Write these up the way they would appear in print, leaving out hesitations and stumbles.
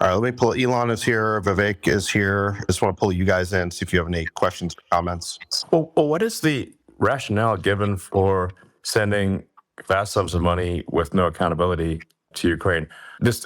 All right, let me pull. Elon is here. Vivek is here. I just want to pull you guys in, see if you have any questions or comments. Well, what is the rationale given for sending vast sums of money with no accountability to Ukraine?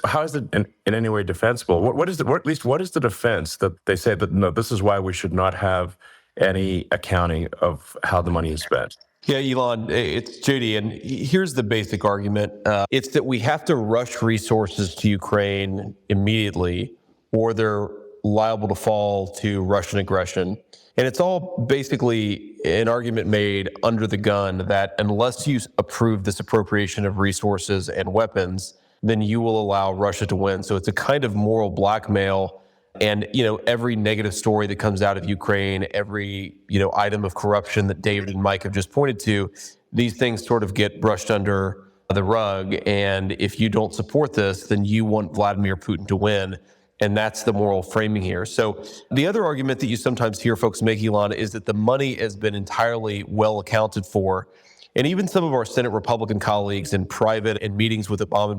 How is it in any way defensible? What is the defense that they say that no, this is why we should not have any accounting of how the money is spent? Yeah, Elon, it's JD, and here's the basic argument. It's that we have to rush resources to Ukraine immediately, or they're liable to fall to Russian aggression. And it's all basically an argument made under the gun that unless you approve this appropriation of resources and weapons, then you will allow Russia to win. So it's a kind of moral blackmail. And, every negative story that comes out of Ukraine, every, item of corruption that David and Mike have just pointed to, these things sort of get brushed under the rug. And if you don't support this, then you want Vladimir Putin to win. And that's the moral framing here. So the other argument that you sometimes hear folks make, Elon, is that the money has been entirely well accounted for. And even some of our Senate Republican colleagues in private and meetings with Biden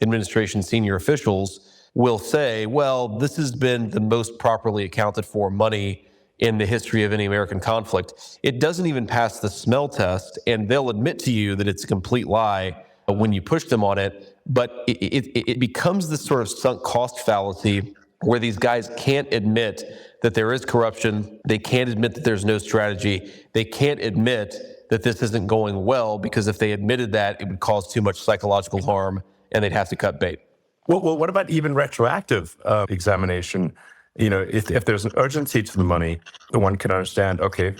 administration senior officials will say, well, this has been the most properly accounted for money in the history of any American conflict. It doesn't even pass the smell test, and they'll admit to you that it's a complete lie when you push them on it. But it becomes this sort of sunk cost fallacy where these guys can't admit that there is corruption. They can't admit that there's no strategy. They can't admit that this isn't going well, because if they admitted that, it would cause too much psychological harm and they'd have to cut bait. Well, what about even retroactive examination? If there's an urgency to the money, one can understand, okay,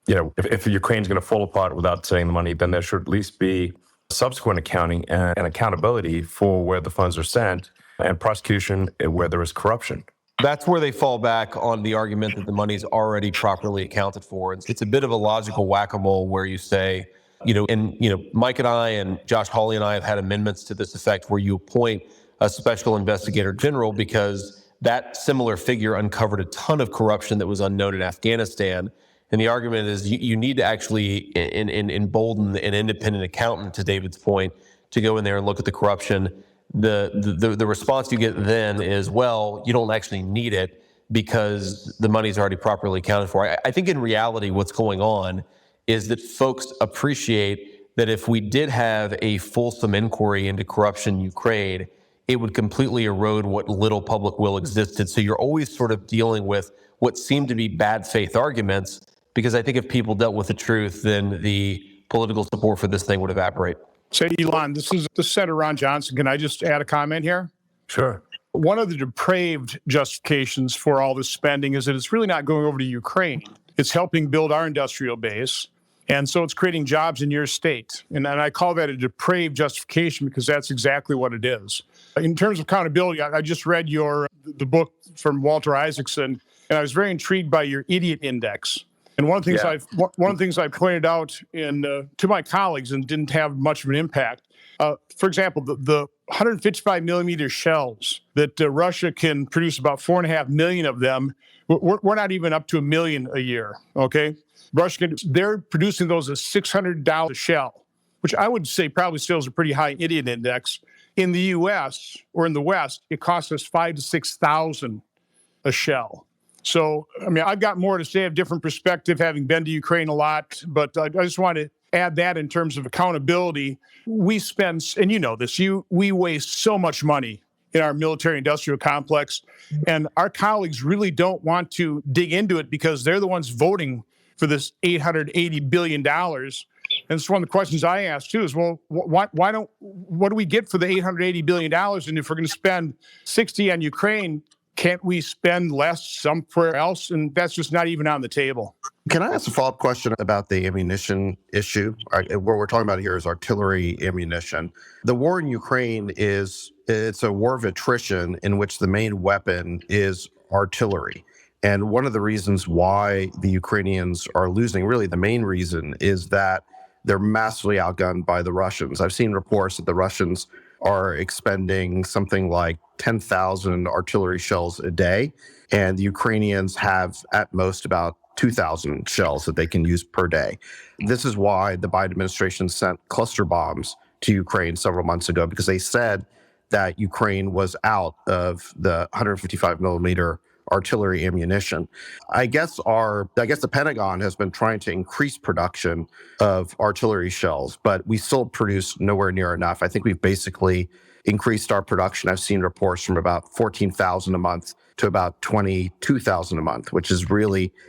if Ukraine's going to fall apart without sending the money, then there should at least be subsequent accounting and accountability for where the funds are sent, and prosecution where there is corruption. That's where they fall back on the argument that the money's already properly accounted for. It's a bit of a logical whack-a-mole where you say, Mike and I and Josh Hawley and I have had amendments to this effect where you appoint a special investigator general because that similar figure uncovered a ton of corruption that was unknown in Afghanistan. And the argument is you need to actually embolden an independent accountant, to David's point, to go in there and look at the corruption. The response you get then is, well, you don't actually need it because the money's already properly accounted for. I think in reality what's going on is that folks appreciate that if we did have a fulsome inquiry into corruption in Ukraine, it would completely erode what little public will existed. So you're always sort of dealing with what seem to be bad faith arguments, because I think if people dealt with the truth, then the political support for this thing would evaporate. Say, Elon, this is Senator Ron Johnson. Can I just add a comment here? Sure. One of the depraved justifications for all this spending is that it's really not going over to Ukraine. It's helping build our industrial base. And so it's creating jobs in your state. And I call that a depraved justification because that's exactly what it is. In terms of accountability, I just read the book from Walter Isaacson, and I was very intrigued by your idiot index. And one of the things I pointed out to my colleagues and didn't have much of an impact, for example, the 155 millimeter shells that Russia can produce, about 4.5 million of them, we're not even up to 1 million a year, okay? They're producing those at $600 a shell, which I would say probably still is a pretty high idiot index. In the U.S. or in the West, it costs us $5,000 to $6,000 a shell. So, I've got more to say, a different perspective, having been to Ukraine a lot, but I just want to add that in terms of accountability. We spend, and you know this, we waste so much money in our military-industrial complex, and our colleagues really don't want to dig into it because they're the ones voting for this $880 billion. And so one of the questions I ask too is, well, what do we get for the $880 billion? And if we're going to spend 60 on Ukraine, can't we spend less somewhere else? And that's just not even on the table. Can I ask a follow-up question about the ammunition issue? What we're talking about here is artillery ammunition. The war in Ukraine it's a war of attrition in which the main weapon is artillery. And one of the reasons why the Ukrainians are losing, really the main reason, is that they're massively outgunned by the Russians. I've seen reports that the Russians are expending something like 10,000 artillery shells a day, and the Ukrainians have at most about 2,000 shells that they can use per day. This is why the Biden administration sent cluster bombs to Ukraine several months ago, because they said that Ukraine was out of the 155 millimeter artillery ammunition. I guess the Pentagon has been trying to increase production of artillery shells, but we still produce nowhere near enough. I think we've basically increased our production. I've seen reports from about 14,000 a month to about 22,000 a month, which is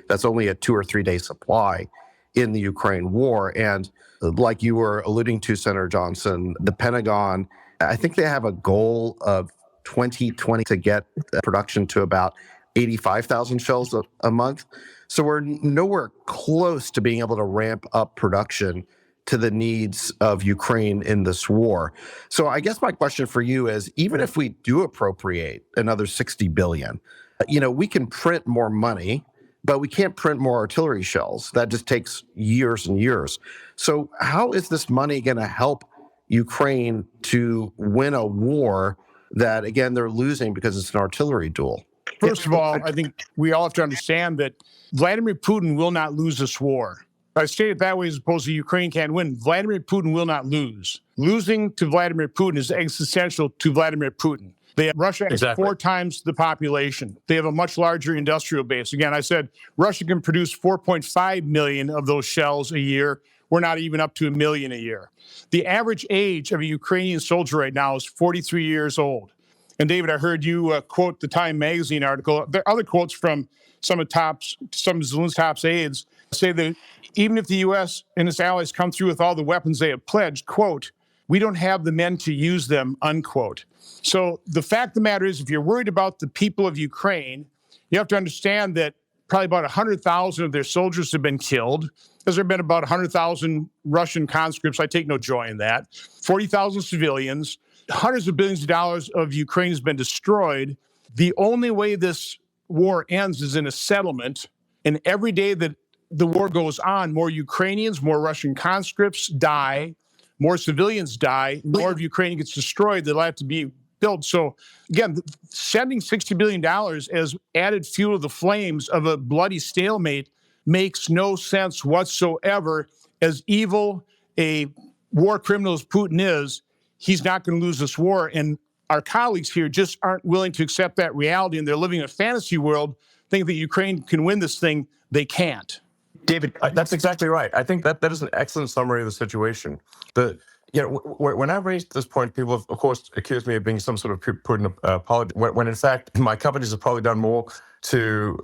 that's only a 2 or 3 day supply in the Ukraine war. And like you were alluding to, Senator Johnson, the Pentagon, I think they have a goal of 2020 to get production to about 85,000 shells a month. So we're nowhere close to being able to ramp up production to the needs of Ukraine in this war. So I guess my question for you is, even if we do appropriate another 60 billion, we can print more money, but we can't print more artillery shells. That just takes years and years. So how is this money going to help Ukraine to win a war that, again, they're losing because it's an artillery duel? First of all, I think we all have to understand that Vladimir Putin will not lose this war. I state it that way as opposed to Ukraine can't win. Vladimir Putin will not lose. Losing to Vladimir Putin is existential to Vladimir Putin. Russia has 4 times the population. They have a much larger industrial base. Again, I said Russia can produce 4.5 million of those shells a year. We're not even up to 1 million a year. The average age of a Ukrainian soldier right now is 43 years old. And David, I heard you quote the Time magazine article. There are other quotes from some of Zelensky's top aides say that even if the U.S. and its allies come through with all the weapons they have pledged, quote, we don't have the men to use them, unquote. So the fact of the matter is, if you're worried about the people of Ukraine, you have to understand that probably about 100,000 of their soldiers have been killed. There have been about 100,000 Russian conscripts. I take no joy in that. 40,000 civilians. Hundreds of billions of dollars of Ukraine has been destroyed. The only way this war ends is in a settlement. And every day that the war goes on, more Ukrainians, more Russian conscripts die, more civilians die, more of Ukraine gets destroyed. They'll have to be built. So again, sending $60 billion as added fuel to the flames of a bloody stalemate makes no sense whatsoever. As evil a war criminal as Putin is, he's not going to lose this war. And our colleagues here just aren't willing to accept that reality, and they're living in a fantasy world, thinking that Ukraine can win this thing. They can't. David, that's exactly right. I think that is an excellent summary of the situation. When I've raised this point, people have, of course, accused me of being some sort of Putin apologist, when in fact my companies have probably done more to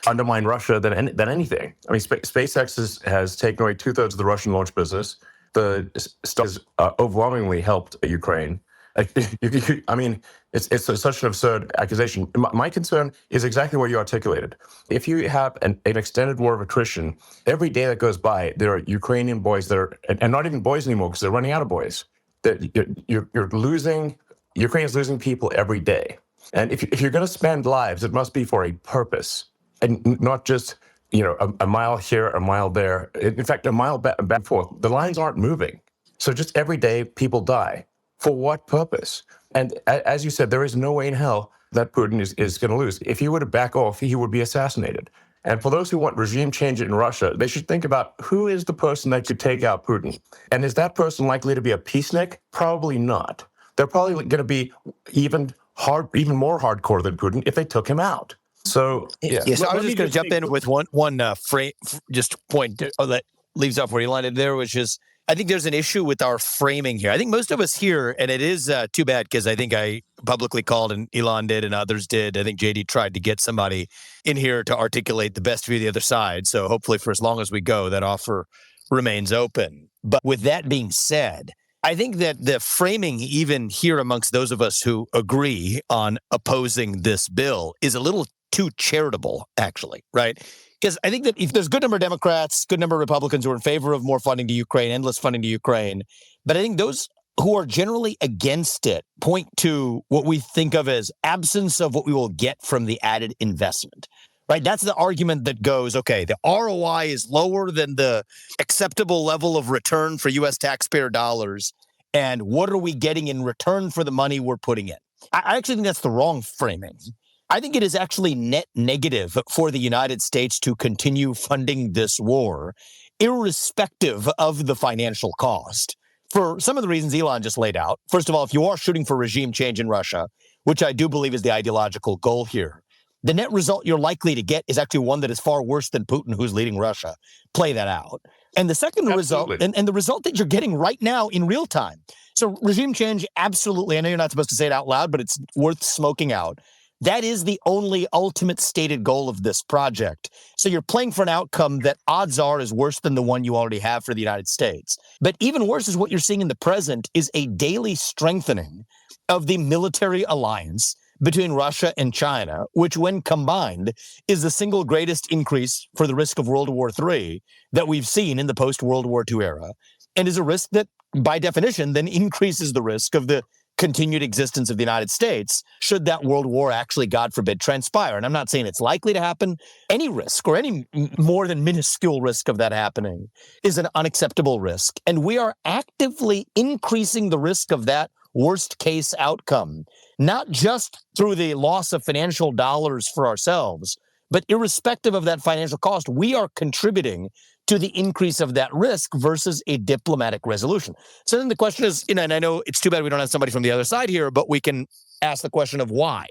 undermine Russia than anything. I mean, SpaceX has taken away 2/3 of the Russian launch business. The stock has overwhelmingly helped Ukraine. It's such an absurd accusation. My concern is exactly what you articulated. If you have an extended war of attrition, every day that goes by, there are Ukrainian boys that are, and not even boys anymore because they're running out of boys. You're losing, Ukraine is losing people every day. And if you're going to spend lives, it must be for a purpose and not just a mile here, a mile there. In fact, a mile back and forth. The lines aren't moving. So just every day, people die. For what purpose? And as you said, there is no way in hell that Putin is going to lose. If he were to back off, he would be assassinated. And for those who want regime change in Russia, they should think about who is the person that could take out Putin. And is that person likely to be a peacenik? Probably not. They're probably going to be even more hardcore than Putin if they took him out. So, yeah. Yes, I was just going to jump in with one point that leaves off where you landed there, which is I think there's an issue with our framing here. I think most of us here, and it is too bad because I think I publicly called and Elon did and others did. I think JD tried to get somebody in here to articulate the best view of the other side. So hopefully for as long as we go, that offer remains open. But with that being said, I think that the framing, even here amongst those of us who agree on opposing this bill, is a little too charitable, actually, right? Because I think that if there's a good number of Democrats, good number of Republicans who are in favor of more funding to Ukraine, endless funding to Ukraine, but I think those who are generally against it point to what we think of as absence of what we will get from the added investment, right? That's the argument that goes, okay, the ROI is lower than the acceptable level of return for U.S. taxpayer dollars, and what are we getting in return for the money we're putting in? I actually think that's the wrong framing. I think it is actually net negative for the United States to continue funding this war, irrespective of the financial cost. for some of the reasons Elon just laid out. First of all, if you are shooting for regime change in Russia, which I do believe is the ideological goal here, the net result you're likely to get is actually one that is far worse than Putin, who's leading Russia. Play that out. And the second result, and the result that you're getting right now in real time. So regime change, absolutely. I know you're not supposed to say it out loud, but it's worth smoking out. That is the only ultimate stated goal of this project. So you're playing for an outcome that odds are is worse than the one you already have for the United States. But even worse is what you're seeing in the present is a daily strengthening of the military alliance between Russia and China, which when combined is the single greatest increase for the risk of World War III that we've seen in the post-World War II era, and is a risk that, by definition, then increases the risk of the continued existence of the United States should that world war actually, God forbid, transpire. And I'm not saying it's likely to happen. Any risk or any more than minuscule risk of that happening is an unacceptable risk. And we are actively increasing the risk of that worst case outcome, not just through the loss of financial dollars for ourselves, but irrespective of that financial cost, we are contributing to the increase of that risk versus a diplomatic resolution. So then the question is, and I know it's too bad we don't have somebody from the other side here, but we can ask the question of why.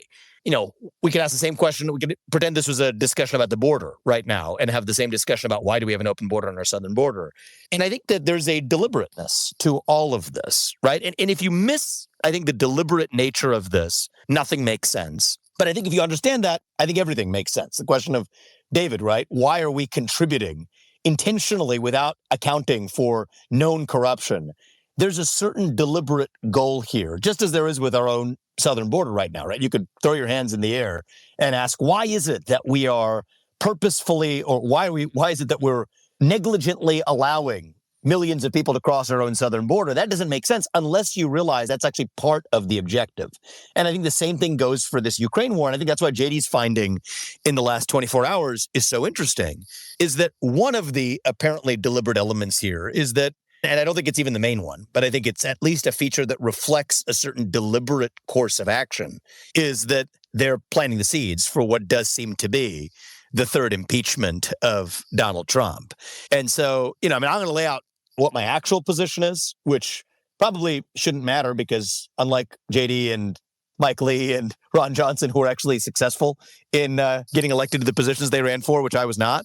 We can ask the same question. We could pretend this was a discussion about the border right now and have the same discussion about why do we have an open border on our southern border. And I think that there's a deliberateness to all of this, right? And if you miss, I think, the deliberate nature of this, nothing makes sense. But I think if you understand that, I think everything makes sense. The question of, David, right? Why are we contributing intentionally without accounting for known corruption? There's a certain deliberate goal here, just as there is with our own southern border right now, right? You could throw your hands in the air and ask, why is it that we are purposefully, or why is it that we're negligently allowing millions of people to cross our own southern border? That doesn't make sense unless you realize that's actually part of the objective. And I think the same thing goes for this Ukraine war. And I think that's why JD's finding in the last 24 hours is so interesting, is that one of the apparently deliberate elements here is that, and I don't think it's even the main one, but I think it's at least a feature that reflects a certain deliberate course of action, is that they're planting the seeds for what does seem to be the third impeachment of Donald Trump. And so, I'm going to lay out what my actual position is, which probably shouldn't matter because unlike JD and Mike Lee and Ron Johnson, who were actually successful in getting elected to the positions they ran for, which I was not,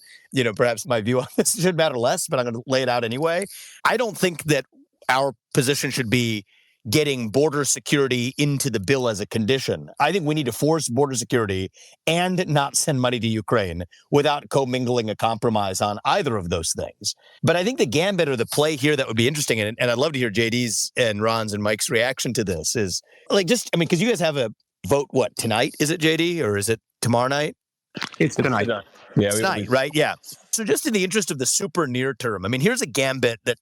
perhaps my view on this should matter less, but I'm going to lay it out anyway. I don't think that our position should be getting border security into the bill as a condition. I think we need to force border security and not send money to Ukraine without commingling a compromise on either of those things. But I think the gambit or the play here that would be interesting, and I'd love to hear JD's and Ron's and Mike's reaction to this, is because you guys have a vote, tonight? Is it, JD, or is it tomorrow night? It's tonight. Yeah, Tonight, right? Yeah. So just in the interest of the super near term, here's a gambit that,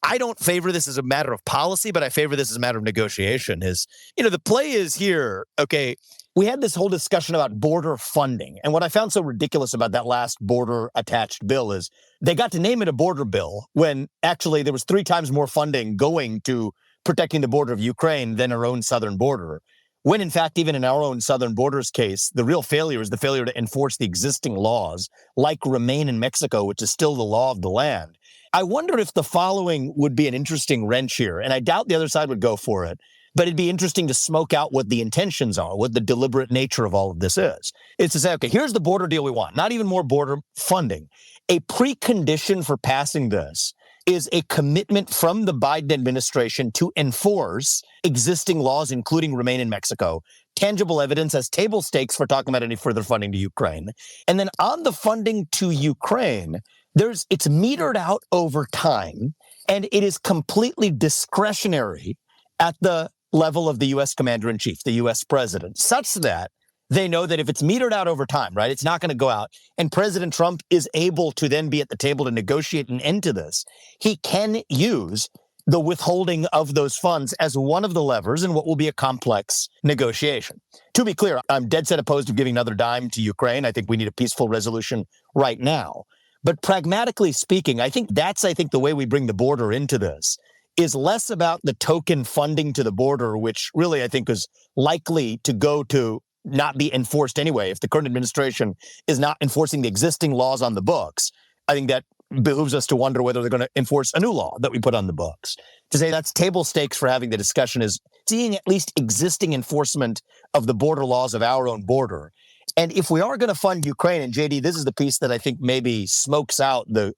I don't favor this as a matter of policy, but I favor this as a matter of negotiation. The play is here, okay, we had this whole discussion about border funding. And what I found so ridiculous about that last border attached bill is they got to name it a border bill when actually there was 3 times more funding going to protecting the border of Ukraine than our own southern border. When in fact, even in our own southern border's case, the real failure is the failure to enforce the existing laws, like Remain in Mexico, which is still the law of the land. I wonder if the following would be an interesting wrench here, and I doubt the other side would go for it, but it'd be interesting to smoke out what the intentions are, what the deliberate nature of all of this is. It's to say, okay, here's the border deal we want, not even more border funding. A precondition for passing this is a commitment from the Biden administration to enforce existing laws, including Remain in Mexico, tangible evidence as table stakes for talking about any further funding to Ukraine. And then on the funding to Ukraine, it's metered out over time, and it is completely discretionary at the level of the U.S. commander-in-chief, the U.S. president, such that they know that if it's metered out over time, right, it's not going to go out, and President Trump is able to then be at the table to negotiate an end to this, he can use the withholding of those funds as one of the levers in what will be a complex negotiation. To be clear, I'm dead set opposed to giving another dime to Ukraine. I think we need a peaceful resolution right now. But pragmatically speaking, I think the way we bring the border into this is less about the token funding to the border, which really I think is likely to go to not be enforced anyway. If the current administration is not enforcing the existing laws on the books, I think that behooves us to wonder whether they're going to enforce a new law that we put on the books. to say that's table stakes for having the discussion is seeing at least existing enforcement of the border laws of our own border. And if we are going to fund Ukraine, and JD, this is the piece that I think maybe smokes out the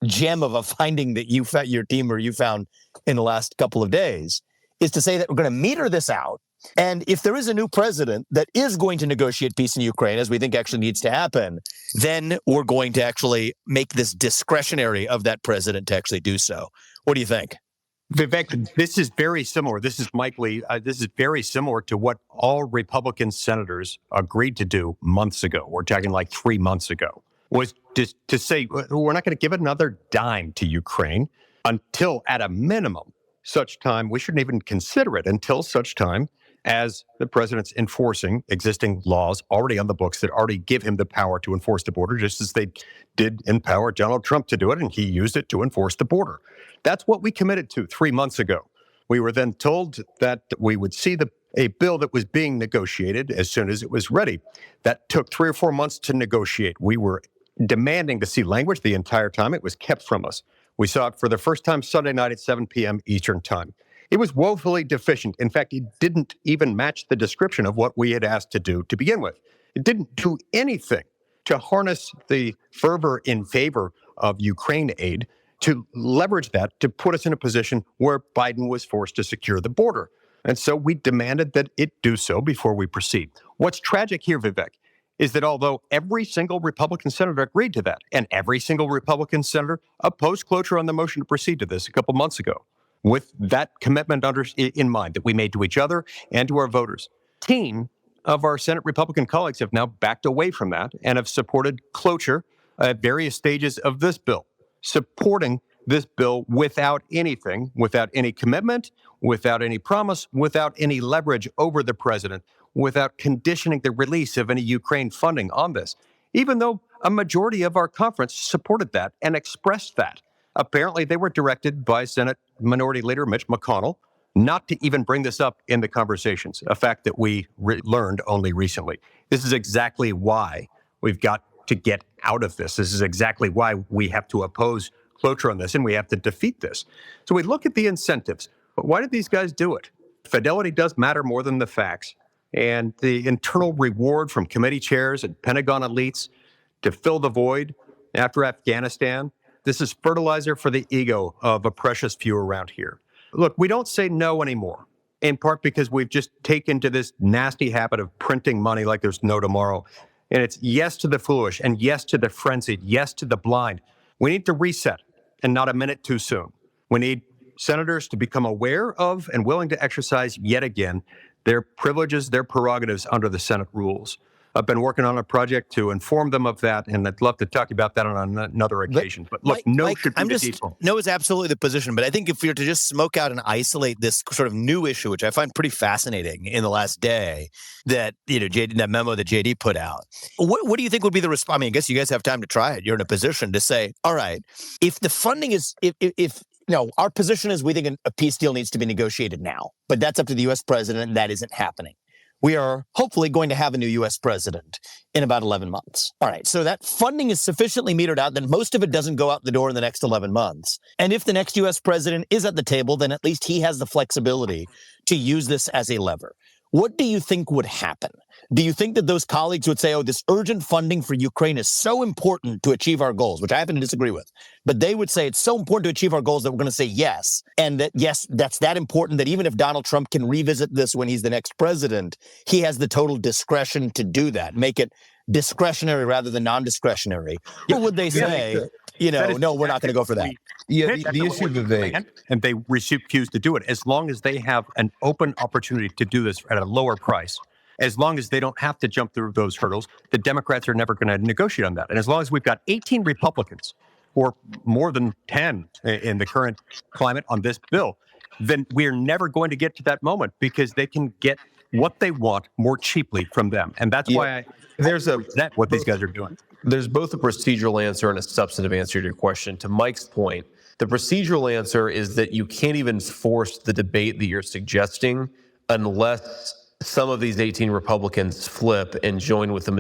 gem of a finding that you your team or you found in the last couple of days, is to say that we're going to meter this out. And if there is a new president that is going to negotiate peace in Ukraine, as we think actually needs to happen, then we're going to actually make this discretionary of that president to actually do so. What do you think? Vivek, this is very similar. This is Mike Lee. This is very similar to what all Republican senators agreed to do months ago. We're talking like 3 months ago, was just to say we're not going to give another dime to Ukraine until, at a minimum, such time, we shouldn't even consider it until such time as the president's enforcing existing laws already on the books that already give him the power to enforce the border, just as they did empower Donald Trump to do it, and he used it to enforce the border. That's what we committed to 3 months ago. We were then told that we would see a bill that was being negotiated as soon as it was ready. That took 3 or 4 months to negotiate. We were demanding to see language the entire time. It was kept from us. We saw it for the first time Sunday night at 7 p.m. Eastern Time. It was woefully deficient. In fact, it didn't even match the description of what we had asked to do to begin with. It didn't do anything to harness the fervor in favor of Ukraine aid, to leverage that to put us in a position where Biden was forced to secure the border. And so we demanded that it do so before we proceed. What's tragic here, Vivek, is that although every single Republican senator agreed to that, and every single Republican senator opposed cloture on the motion to proceed to this a couple months ago, with that commitment in mind that we made to each other and to our voters, 18 of our Senate Republican colleagues have now backed away from that and have supported cloture at various stages of this bill, supporting this bill without anything, without any commitment, without any promise, without any leverage over the president, without conditioning the release of any Ukraine funding on this, even though a majority of our conference supported that and expressed that. Apparently, they were directed by Senate Minority Leader Mitch McConnell not to even bring this up in the conversations, a fact that we learned only recently. This is exactly why we've got to get out of this. This is exactly why we have to oppose cloture on this, and we have to defeat this. So we look at the incentives. But why did these guys do it? Fidelity does matter more than the facts. And the internal reward from committee chairs and Pentagon elites to fill the void after Afghanistan, this is fertilizer for the ego of a precious few around here. Look, we don't say no anymore, in part because we've just taken to this nasty habit of printing money like there's no tomorrow. And it's yes to the foolish and yes to the frenzied, yes to the blind. We need to reset, and not a minute too soon. We need senators to become aware of and willing to exercise yet again their privileges, their prerogatives under the Senate rules. I've been working on a project to inform them of that, and I'd love to talk about that on another occasion. But look, Mike, should be the default. No is absolutely the position, but I think if we were to just smoke out and isolate this sort of new issue, which I find pretty fascinating in the last day, that that memo that JD put out, what do you think would be the response? I mean, I guess you guys have time to try it. You're in a position to say, all right, if the funding is, if our position is we think a peace deal needs to be negotiated now, but that's up to the U.S. president, and that isn't happening. We are hopefully going to have a new U.S. president in about 11 months. All right, so that funding is sufficiently metered out, then most of it doesn't go out the door in the next 11 months. And if the next U.S. president is at the table, then at least he has the flexibility to use this as a lever. What do you think would happen? Do you think that those colleagues would say, this urgent funding for Ukraine is so important to achieve our goals, which I happen to disagree with, but they would say it's so important to achieve our goals that we're going to say yes, and that, yes, that's that important that even if Donald Trump can revisit this when he's the next president, he has the total discretion to do that, make it discretionary rather than non-discretionary? Or would they say, no, we're not going to go for that? Yeah, the issue, Vivek, and they refuse to do it as long as they have an open opportunity to do this at a lower price. As long as they don't have to jump through those hurdles, the Democrats are never going to negotiate on that. And as long as we've got 18 Republicans, or more than 10 in the current climate on this bill, then we're never going to get to that moment because they can get what they want more cheaply from them. And that's why that's what these guys are doing. There's both a procedural answer and a substantive answer to your question. To Mike's point, the procedural answer is that you can't even force the debate that you're suggesting unless some of these 18 Republicans flip and join with the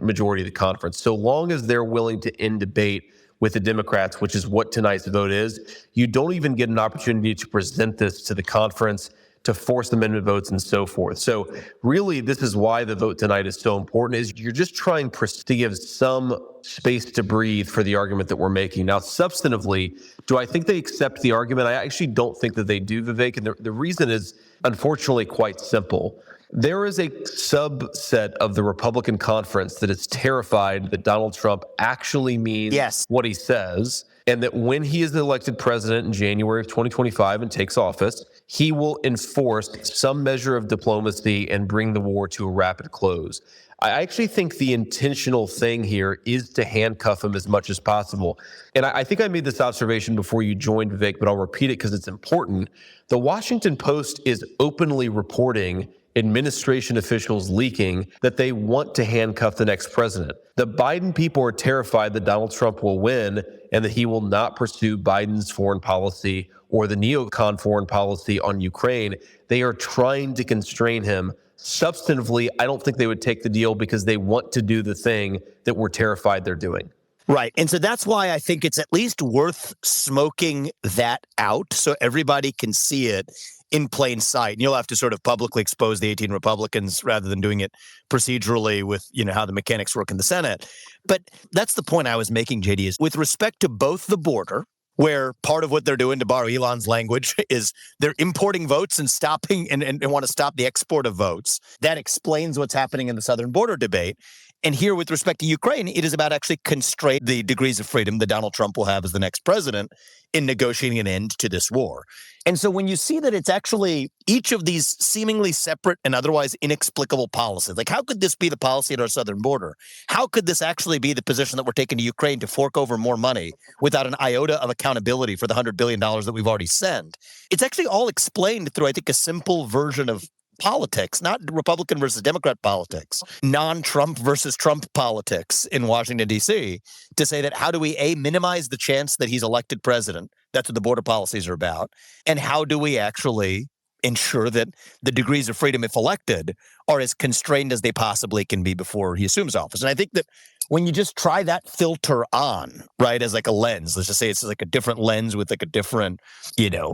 majority of the conference. So long as they're willing to end debate with the Democrats, which is what tonight's vote is. You don't even get an opportunity to present this to the conference, to force amendment votes and so forth. So really, this is why the vote tonight is so important, is you're just trying to give some space to breathe for the argument that we're making. Now, substantively, do I think they accept the argument? I actually don't think that they do, Vivek. And the reason is, unfortunately, quite simple. There is a subset of the Republican conference that is terrified that Donald Trump actually means what he says, and that when he is elected president in January of 2025 and takes office, he will enforce some measure of diplomacy and bring the war to a rapid close. I actually think the intentional thing here is to handcuff him as much as possible. And I think I made this observation before you joined, Vivek, but I'll repeat it because it's important. The Washington Post is openly reporting administration officials leaking that they want to handcuff the next president. The Biden people are terrified that Donald Trump will win and that he will not pursue Biden's foreign policy or the neocon foreign policy on Ukraine. They are trying to constrain him. Substantively, I don't think they would take the deal because they want to do the thing that we're terrified they're doing. Right. And so that's why I think it's at least worth smoking that out so everybody can see it in plain sight. And you'll have to sort of publicly expose the 18 Republicans rather than doing it procedurally with, how the mechanics work in the Senate. But that's the point I was making, JD, is with respect to both the border, where part of what they're doing, to borrow Elon's language, is they're importing votes and stopping and want to stop the export of votes. That explains what's happening in the southern border debate. And here, with respect to Ukraine, it is about actually constrain the degrees of freedom that Donald Trump will have as the next president in negotiating an end to this war. And so when you see that it's actually each of these seemingly separate and otherwise inexplicable policies, like how could this be the policy at our southern border? How could this actually be the position that we're taking to Ukraine to fork over more money without an iota of accountability for the $100 billion that we've already sent? It's actually all explained through, I think, a simple version of politics, not Republican versus Democrat politics, non-Trump versus Trump politics in Washington, D.C., to say that how do we, A, minimize the chance that he's elected president? That's what the border policies are about. And how do we actually ensure that the degrees of freedom, if elected, are as constrained as they possibly can be before he assumes office? And I think that when you just try that filter on, right, as like a lens, let's just say it's like a different lens with like a different,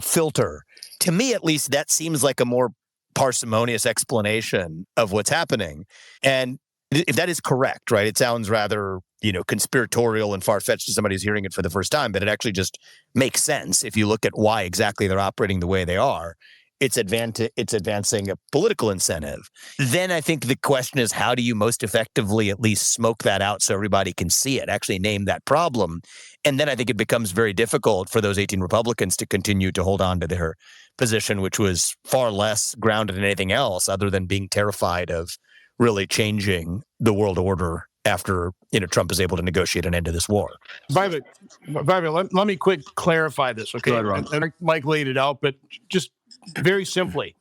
filter, to me at least, that seems like a more parsimonious explanation of what's happening. And if that is correct, right, it sounds rather, conspiratorial and far-fetched to somebody who's hearing it for the first time, but it actually just makes sense if you look at why exactly they're operating the way they are. It's advancing a political incentive. Then I think the question is, how do you most effectively at least smoke that out so everybody can see it, actually name that problem? And then I think it becomes very difficult for those 18 Republicans to continue to hold on to their position, which was far less grounded in anything else other than being terrified of really changing the world order after Trump is able to negotiate an end to this war. Vivek, let me quick clarify this, okay? Go ahead, Ron. And Mike laid it out, but just very simply,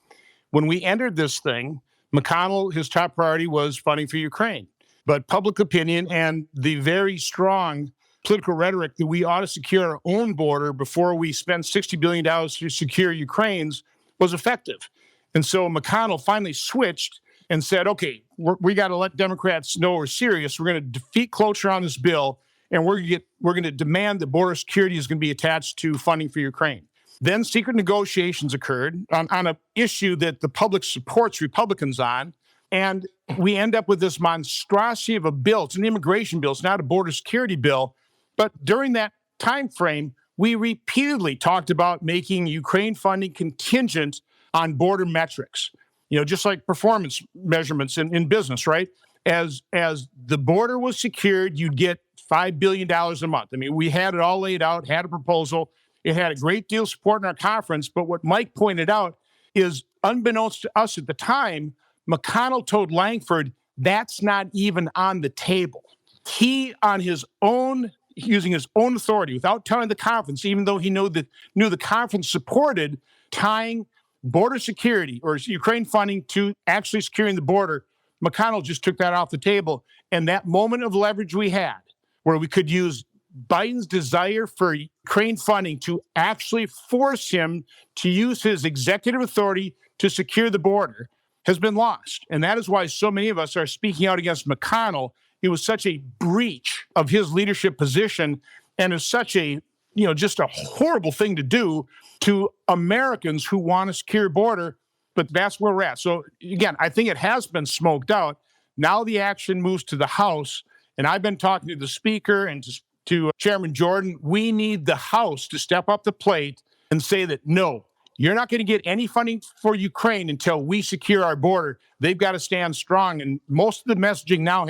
when we entered this thing, McConnell, his top priority was funding for Ukraine. But public opinion and the very strong political rhetoric that we ought to secure our own border before we spend $60 billion to secure Ukraine's was effective. And so McConnell finally switched and said, okay, we got to let Democrats know we're serious. We're going to defeat cloture on this bill, and we're going to demand that border security is going to be attached to funding for Ukraine. Then secret negotiations occurred on an issue that the public supports Republicans on, and we end up with this monstrosity of a bill. It's an immigration bill. It's not a border security bill. But during that time frame, we repeatedly talked about making Ukraine funding contingent on border metrics, just like performance measurements in business, right? As the border was secured, you'd get $5 billion a month. I mean, we had it all laid out, had a proposal. It had a great deal of support in our conference. But what Mike pointed out is, unbeknownst to us at the time, McConnell told Langford that's not even on the table. He, on his own, using his own authority, without telling the conference, even though he knew the conference supported tying border security or Ukraine funding to actually securing the border, McConnell just took that off the table. And that moment of leverage we had, where we could use Biden's desire for Ukraine funding to actually force him to use his executive authority to secure the border, has been lost. And that is why so many of us are speaking out against McConnell. It was such a breach of his leadership position and is such a, just a horrible thing to do to Americans who want a secure border. But that's where we're at. So again, I think it has been smoked out. Now the action moves to the House, and I've been talking to the Speaker and to Chairman Jordan. We need the House to step up the plate and say that, no, you're not going to get any funding for Ukraine until we secure our border. They've got to stand strong. And most of the messaging now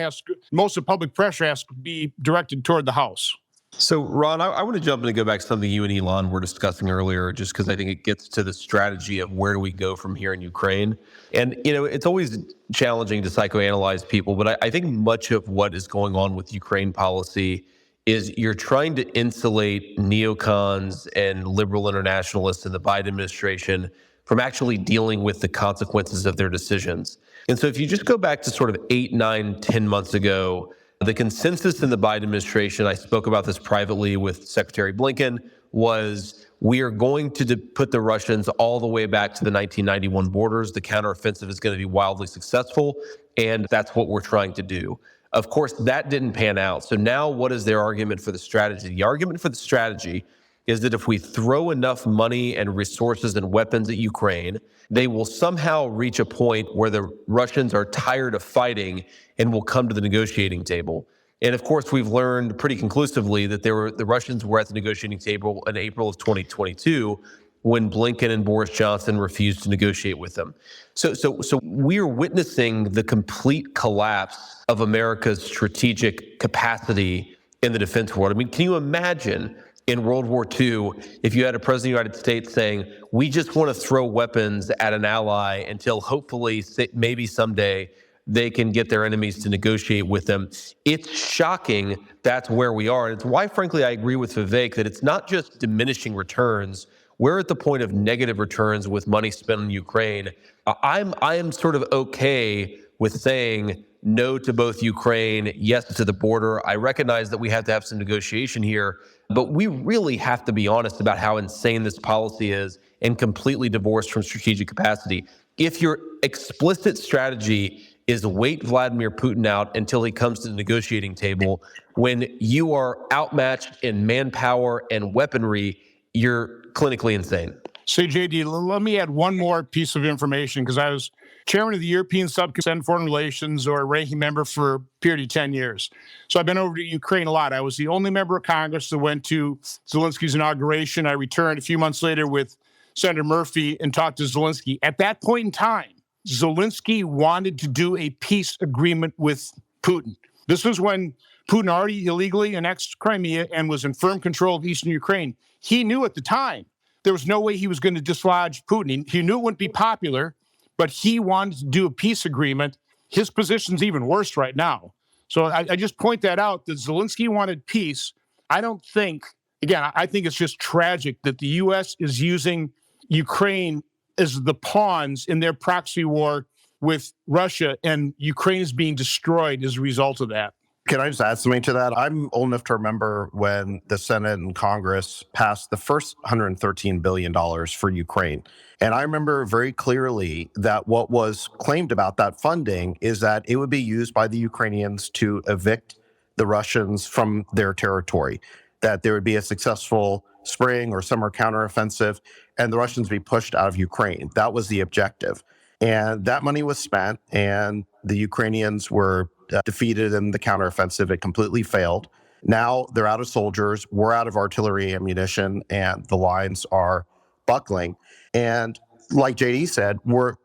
most of the public pressure has to be directed toward the House. So, Ron, I want to jump in and go back to something you and Elon were discussing earlier, just because I think it gets to the strategy of where do we go from here in Ukraine. And, it's always challenging to psychoanalyze people, but I think much of what is going on with Ukraine policy is you're trying to insulate neocons and liberal internationalists in the Biden administration from actually dealing with the consequences of their decisions. And so if you just go back to sort of 8, 9, 10 months ago, the consensus in the Biden administration, I spoke about this privately with Secretary Blinken, was we are going to put the Russians all the way back to the 1991 borders. The counteroffensive is going to be wildly successful, and that's what we're trying to do. Of course, that didn't pan out. So now what is their argument for the strategy? The argument for the strategy is that if we throw enough money and resources and weapons at Ukraine, they will somehow reach a point where the Russians are tired of fighting and will come to the negotiating table. And of course, we've learned pretty conclusively that the Russians were at the negotiating table in April of 2022 when Blinken and Boris Johnson refused to negotiate with them. So we're witnessing the complete collapse of America's strategic capacity in the defense world. I mean, can you imagine in World War II if you had a president of the United States saying, we just want to throw weapons at an ally until hopefully maybe someday they can get their enemies to negotiate with them? It's shocking that's where we are. And it's why, frankly, I agree with Vivek that it's not just diminishing returns. We're at the point of negative returns with money spent on Ukraine. I am sort of okay with saying no to both Ukraine, yes to the border. I recognize that we have to have some negotiation here, but we really have to be honest about how insane this policy is and completely divorced from strategic capacity. If your explicit strategy is wait Vladimir Putin out until he comes to the negotiating table, when you are outmatched in manpower and weaponry, you're clinically insane. So, JD, let me add one more piece of information, because I was chairman of the European Subcommittee on Foreign Relations, or a ranking member, for a period of 10 years. So I've been over to Ukraine a lot. I was the only member of Congress that went to Zelensky's inauguration. I returned a few months later with Senator Murphy and talked to Zelensky. At that point in time, Zelensky wanted to do a peace agreement with Putin. This was when Putin already illegally annexed Crimea and was in firm control of eastern Ukraine. He knew at the time there was no way he was going to dislodge Putin. He knew it wouldn't be popular, but he wanted to do a peace agreement. His position's even worse right now. So I just point that out, that Zelensky wanted peace. I think it's just tragic that the U.S. is using Ukraine as the pawns in their proxy war with Russia, and Ukraine is being destroyed as a result of that. Can I just add something to that? I'm old enough to remember when the Senate and Congress passed the first $113 billion for Ukraine. And I remember very clearly that what was claimed about that funding is that it would be used by the Ukrainians to evict the Russians from their territory, that there would be a successful spring or summer counteroffensive, and the Russians be pushed out of Ukraine. That was the objective. And that money was spent, and the Ukrainians were defeated in the counteroffensive. It completely failed. Now they're out of soldiers, we're out of artillery ammunition, and the lines are buckling. And like JD said,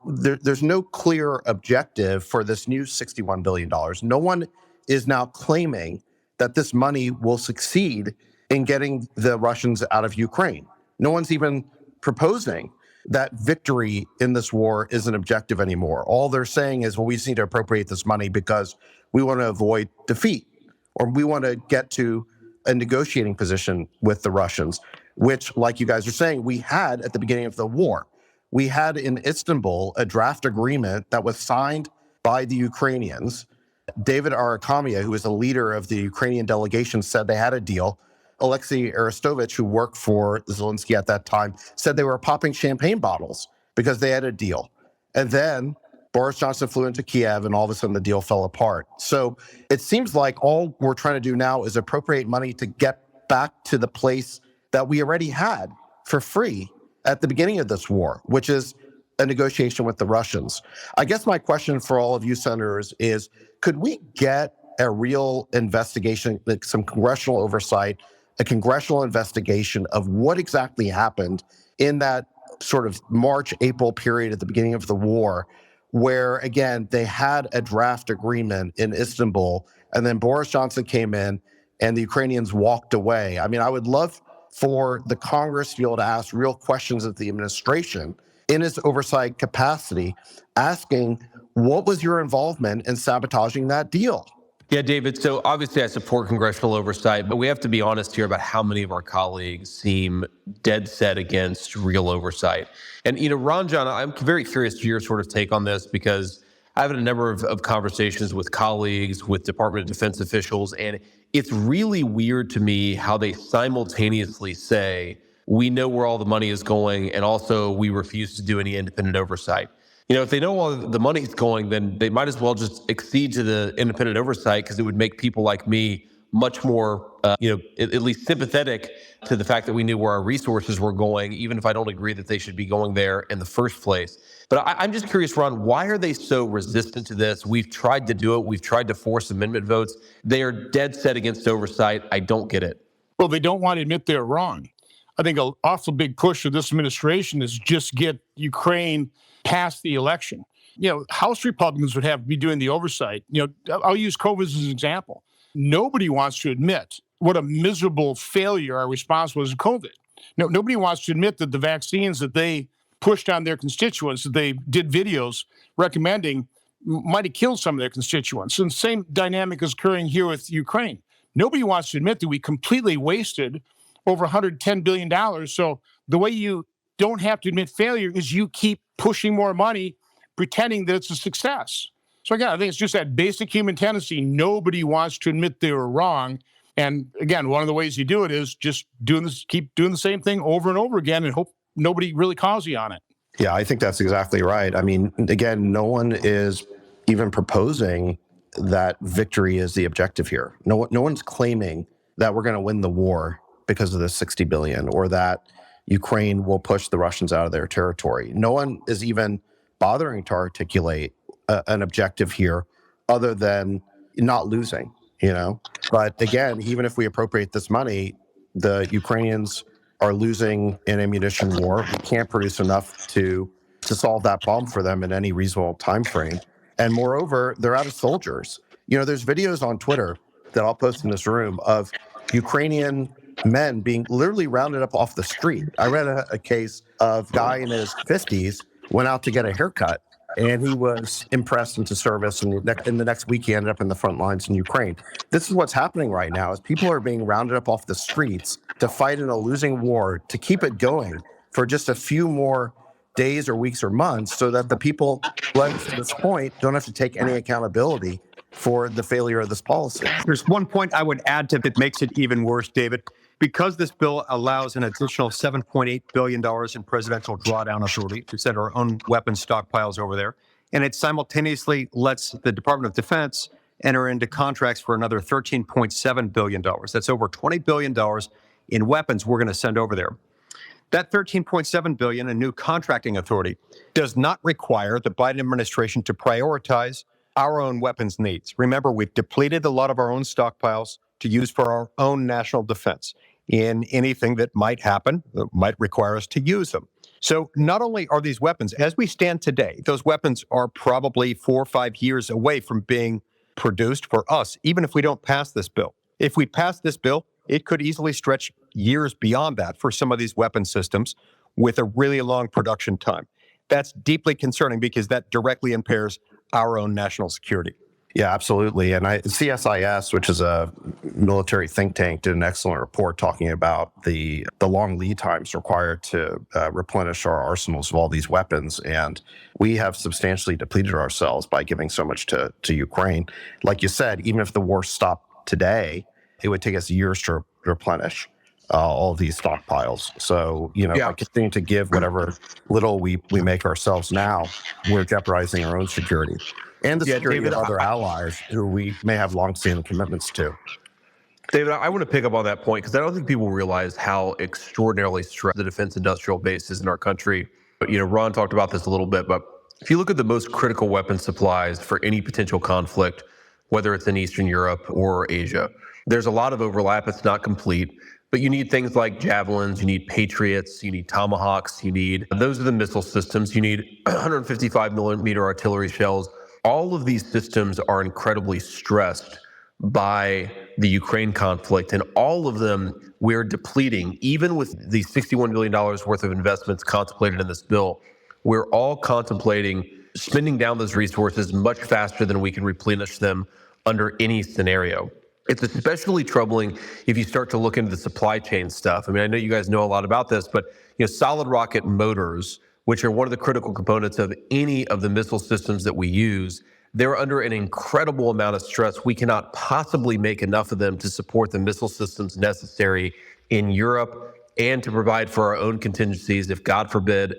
there's no clear objective for this new $61 billion. No one is now claiming that this money will succeed in getting the Russians out of Ukraine. No one's even proposing that victory in this war is an objective anymore. All they're saying is, well, we just need to appropriate this money because we want to avoid defeat, or we want to get to a negotiating position with the Russians, which, like you guys are saying, we had at the beginning of the war. We had in Istanbul a draft agreement that was signed by the Ukrainians. David Arakamia, who was the leader of the Ukrainian delegation, said they had a deal. Alexei Arestovich, who worked for Zelensky at that time, said they were popping champagne bottles because they had a deal. And then Boris Johnson flew into Kiev, and all of a sudden the deal fell apart. So it seems like all we're trying to do now is appropriate money to get back to the place that we already had for free at the beginning of this war, which is a negotiation with the Russians. I guess my question for all of you senators is, could we get a real investigation, like some congressional oversight, a congressional investigation of what exactly happened in that sort of March, April period at the beginning of the war, where, again, they had a draft agreement in Istanbul, and then Boris Johnson came in and the Ukrainians walked away. I mean, I would love for the Congress to be able to ask real questions of the administration in its oversight capacity, asking, what was your involvement in sabotaging that deal? Yeah, David. So obviously I support congressional oversight, but we have to be honest here about how many of our colleagues seem dead set against real oversight. And, Ron John, I'm very curious to your sort of take on this, because I've had a number of conversations with colleagues, with Department of Defense officials, and it's really weird to me how they simultaneously say, we know where all the money is going, and also we refuse to do any independent oversight. If they know all the money's going, then they might as well just accede to the independent oversight, because it would make people like me much more, at least sympathetic to the fact that we knew where our resources were going, even if I don't agree that they should be going there in the first place. But I'm just curious, Ron, why are they so resistant to this? We've tried to do it. We've tried to force amendment votes. They are dead set against oversight. I don't get it. Well, they don't want to admit they're wrong. I think an awful big push of this administration is just get Ukraine past the election. House Republicans would have to be doing the oversight. I'll use COVID as an example. Nobody wants to admit what a miserable failure our response was to COVID. Nobody wants to admit that the vaccines that they pushed on their constituents, that they did videos recommending, might have killed some of their constituents. And the same dynamic is occurring here with Ukraine. Nobody wants to admit that we completely wasted over $110 billion. So the way you don't have to admit failure is you keep pushing more money, pretending that it's a success. So again, I think it's just that basic human tendency. Nobody wants to admit they were wrong. And again, one of the ways you do it is just keep doing the same thing over and over again and hope nobody really calls you on it. Yeah, I think that's exactly right. I mean, again, no one is even proposing that victory is the objective here. No one's claiming that we're going to win the war because of the $60 billion, or that Ukraine will push the Russians out of their territory. No one is even bothering to articulate an objective here other than not losing, But again, even if we appropriate this money, the Ukrainians are losing an ammunition war. We can't produce enough to solve that problem for them in any reasonable time frame. And moreover, they're out of soldiers. There's videos on Twitter that I'll post in this room of Ukrainian men being literally rounded up off the street. I read a case of a guy in his 50s went out to get a haircut, and he was impressed into service, and in the next week he ended up in the front lines in Ukraine. This is what's happening right now, is people are being rounded up off the streets to fight in a losing war, to keep it going for just a few more days or weeks or months, so that the people led to this point don't have to take any accountability for the failure of this policy. There's one point I would add to that makes it even worse, David. Because this bill allows an additional $7.8 billion in presidential drawdown authority to send our own weapons stockpiles over there, and it simultaneously lets the Department of Defense enter into contracts for another $13.7 billion. That's over $20 billion in weapons we're going to send over there. That $13.7 billion in new contracting authority does not require the Biden administration to prioritize our own weapons needs. Remember, we've depleted a lot of our own stockpiles to use for our own national defense in anything that might happen, that might require us to use them. So not only are these weapons, as we stand today, those weapons are probably 4 or 5 years away from being produced for us, even if we don't pass this bill. If we pass this bill, it could easily stretch years beyond that for some of these weapon systems with a really long production time. That's deeply concerning, because that directly impairs our own national security. Yeah, absolutely. And CSIS, which is a military think tank, did an excellent report talking about the long lead times required to replenish our arsenals of all these weapons. And we have substantially depleted ourselves by giving so much to Ukraine. Like you said, even if the war stopped today, it would take us years to replenish all of these stockpiles. So, by continuing to give whatever little we make ourselves now, we're jeopardizing our own security and the security of other allies who we may have longstanding commitments to. David, I want to pick up on that point because I don't think people realize how extraordinarily stressed the defense industrial base is in our country. Ron talked about this a little bit, but if you look at the most critical weapon supplies for any potential conflict, whether it's in Eastern Europe or Asia, there's a lot of overlap. It's not complete, but you need things like javelins, you need Patriots, you need Tomahawks, those are the missile systems, you need 155 millimeter artillery shells. All of these systems are incredibly stressed by the Ukraine conflict, and all of them we're depleting. Even with the $61 billion worth of investments contemplated in this bill, we're all contemplating spending down those resources much faster than we can replenish them under any scenario. It's especially troubling if you start to look into the supply chain stuff. I mean, I know you guys know a lot about this, but solid rocket motors, which are one of the critical components of any of the missile systems that we use, they're under an incredible amount of stress. We cannot possibly make enough of them to support the missile systems necessary in Europe and to provide for our own contingencies if, God forbid,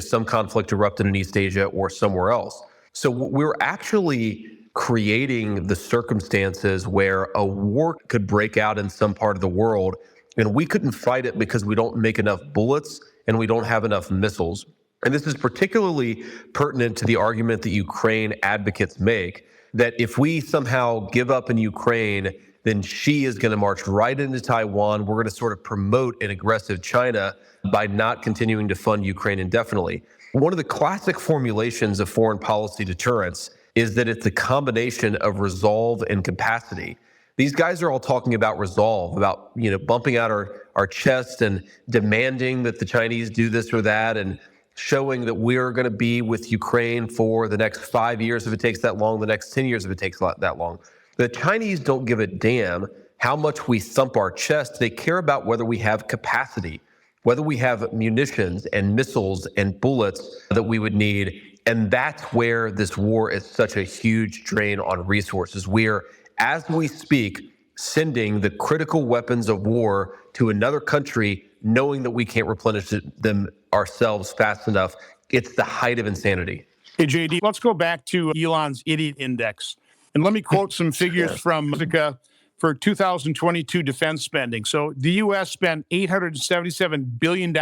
some conflict erupted in East Asia or somewhere else. So we're actually creating the circumstances where a war could break out in some part of the world, and we couldn't fight it because we don't make enough bullets and we don't have enough missiles. And this is particularly pertinent to the argument that Ukraine advocates make, that if we somehow give up in Ukraine, then Xi is going to march right into Taiwan. We're going to sort of promote an aggressive China by not continuing to fund Ukraine indefinitely. One of the classic formulations of foreign policy deterrence is that it's a combination of resolve and capacity. These guys are all talking about resolve, about bumping out our chest and demanding that the Chinese do this or that, and showing that we're going to be with Ukraine for the next 5 years if it takes that long, the next 10 years if it takes that long. The Chinese don't give a damn how much we thump our chest. They care about whether we have capacity, whether we have munitions and missiles and bullets that we would need. And that's where this war is such a huge drain on resources. We're, as we speak, sending the critical weapons of war to another country, knowing that we can't replenish them ourselves fast enough. It's the height of insanity. Hey, JD, let's go back to Elon's idiot index. And let me quote some figures from Musica for 2022 defense spending. So the U.S. spent $877 billion.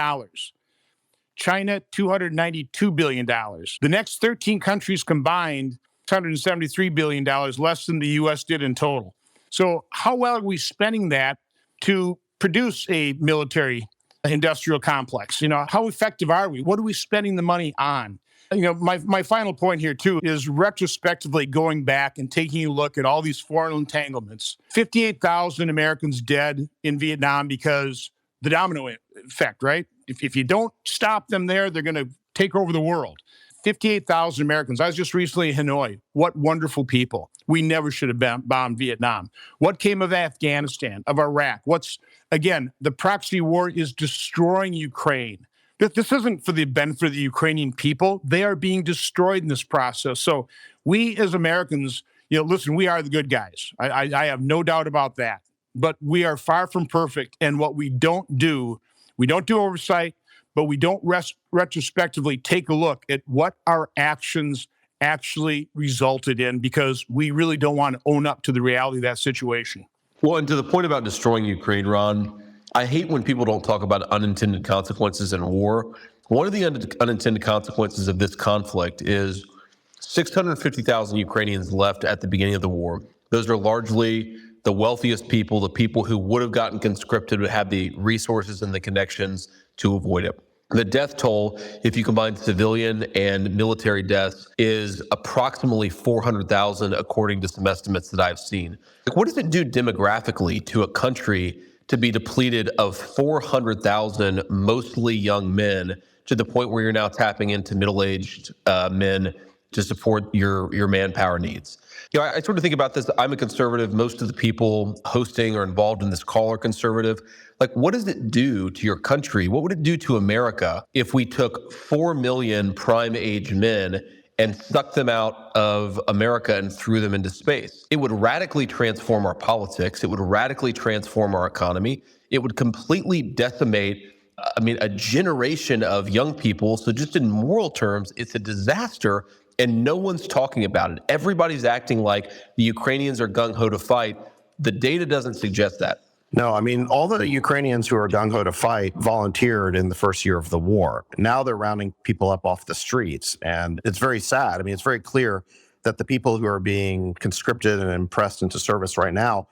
China, $292 billion. The next 13 countries combined, $173 billion, less than the U.S. did in total. So how well are we spending that to produce a military industrial complex? How effective are we? What are we spending the money on? My final point here, too, is retrospectively going back and taking a look at all these foreign entanglements. 58,000 Americans dead in Vietnam because the domino effect, right? If you don't stop them there, they're going to take over the world. 58,000 Americans. I was just recently in Hanoi. What wonderful people. We never should have bombed Vietnam. What came of Afghanistan, of Iraq? Again, the proxy war is destroying Ukraine. This isn't for the benefit of the Ukrainian people. They are being destroyed in this process. So we as Americans, listen, we are the good guys. I have no doubt about that. But we are far from perfect. And what we don't do oversight, but we don't retrospectively take a look at what our actions actually resulted in, because we really don't want to own up to the reality of that situation. Well, and to the point about destroying Ukraine, Ron, I hate when people don't talk about unintended consequences in war. One of the unintended consequences of this conflict is 650,000 Ukrainians left at the beginning of the war. Those are largely the wealthiest people, the people who would have gotten conscripted, would have the resources and the connections to avoid it. The death toll, if you combine civilian and military deaths, is approximately 400,000, according to some estimates that I've seen. What does it do demographically to a country to be depleted of 400,000 mostly young men, to the point where you're now tapping into middle-aged men to support your manpower needs? I sort of think about this. I'm a conservative. Most of the people hosting or involved in this call are conservative. What does it do to your country? What would it do to America if we took 4 million prime age men and sucked them out of America and threw them into space? It would radically transform our politics. It would radically transform our economy. It would completely decimate, a generation of young people. So just in moral terms, it's a disaster. And no one's talking about it. Everybody's acting like the Ukrainians are gung-ho to fight. The data doesn't suggest that. No, I mean, all the Ukrainians who are gung-ho to fight volunteered in the first year of the war. Now they're rounding people up off the streets, and it's very sad. I mean, it's very clear that the people who are being conscripted and impressed into service right now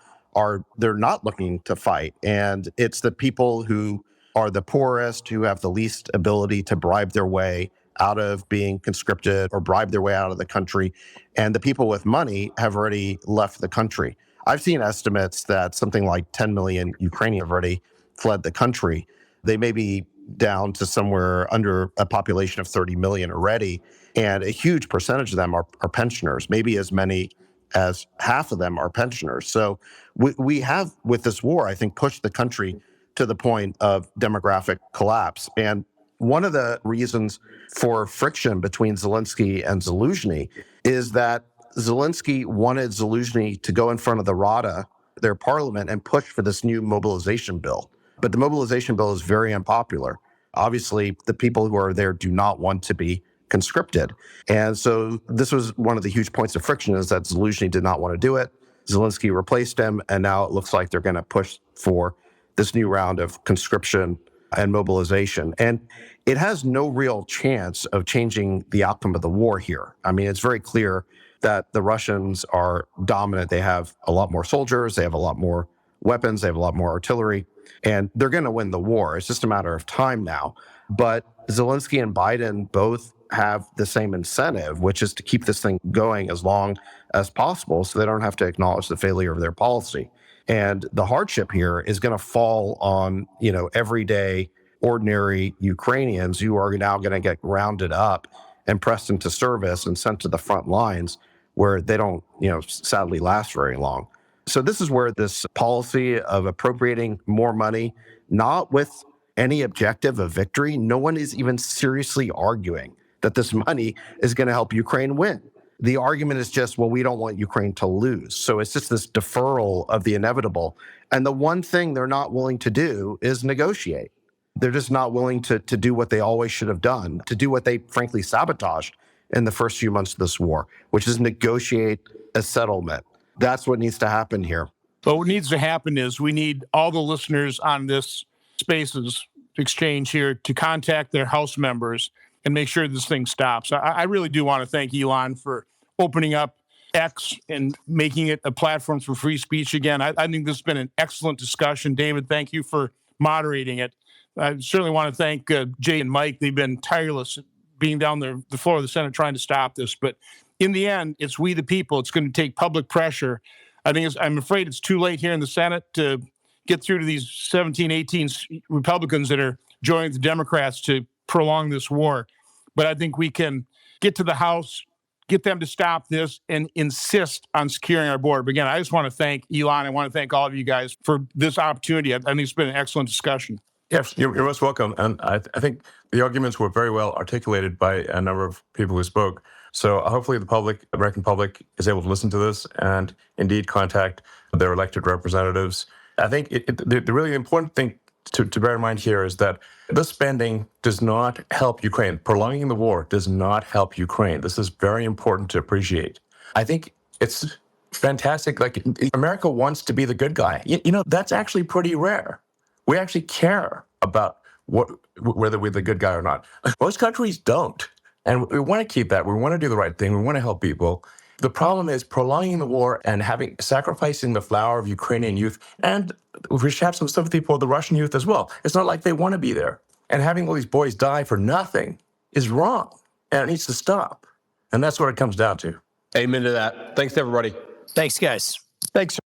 they're not looking to fight. And it's the people who are the poorest, who have the least ability to bribe their way out of being conscripted or bribe their way out of the country. And the people with money have already left the country. I've seen estimates that something like 10 million Ukrainians have already fled the country. They may be down to somewhere under a population of 30 million already. And a huge percentage of them are pensioners, maybe as many as half of them are pensioners. So we have, with this war, I think, pushed the country to the point of demographic collapse. And one of the reasons for friction between Zelensky and Zaluzhny is that Zelensky wanted Zaluzhny to go in front of the Rada, their parliament, and push for this new mobilization bill. But the mobilization bill is very unpopular. Obviously, the people who are there do not want to be conscripted. And so this was one of the huge points of friction, is that Zaluzhny did not want to do it. Zelensky replaced him, and now it looks like they're going to push for this new round of conscription and mobilization. And it has no real chance of changing the outcome of the war here. I mean, it's very clear that the Russians are dominant. They have a lot more soldiers, they have a lot more weapons, they have a lot more artillery, and they're going to win the war. It's just a matter of time now. But Zelensky and Biden both have the same incentive, which is to keep this thing going as long as possible so they don't have to acknowledge the failure of their policy. And the hardship here is going to fall on, everyday, ordinary Ukrainians who are now going to get rounded up and pressed into service and sent to the front lines where they don't, sadly last very long. So this is where this policy of appropriating more money, not with any objective of victory, no one is even seriously arguing that this money is going to help Ukraine win. The argument is just, well, we don't want Ukraine to lose. So it's just this deferral of the inevitable. And the one thing they're not willing to do is negotiate. They're just not willing to do what they always should have done, to do what they frankly sabotaged in the first few months of this war, which is negotiate a settlement. That's what needs to happen here. But what needs to happen is we need all the listeners on this Spaces exchange here to contact their House members and make sure this thing stops. I really do want to thank Elon for opening up X and making it a platform for free speech again. I think this has been an excellent discussion. David, thank you for moderating it. I certainly want to thank Jay and Mike. They've been tireless being down the floor of the Senate trying to stop this. But in the end, it's we the people. It's going to take public pressure. I'm afraid it's too late here in the Senate to get through to these 17, 18 Republicans that are joining the Democrats to prolong this war. But I think we can get to the House, get them to stop this, and insist on securing our border. But again, I just want to thank Elon. I want to thank all of you guys for this opportunity. I think it's been an excellent discussion. Yes, you're most welcome. And I think the arguments were very well articulated by a number of people who spoke. So hopefully the American public is able to listen to this and indeed contact their elected representatives. I think the really important thing to bear in mind here is that this spending does not help Ukraine. Prolonging the war does not help Ukraine. This is very important to appreciate. I think it's fantastic. Like, America wants to be the good guy. That's actually pretty rare. We actually care about whether we're the good guy or not. Most countries don't. And we want to keep that. We want to do the right thing. We want to help people. The problem is prolonging the war and sacrificing the flower of Ukrainian youth, and we should have some sympathy for the Russian youth as well. It's not like they want to be there. And having all these boys die for nothing is wrong, and it needs to stop. And that's what it comes down to. Amen to that. Thanks, everybody. Thanks, guys. Thanks.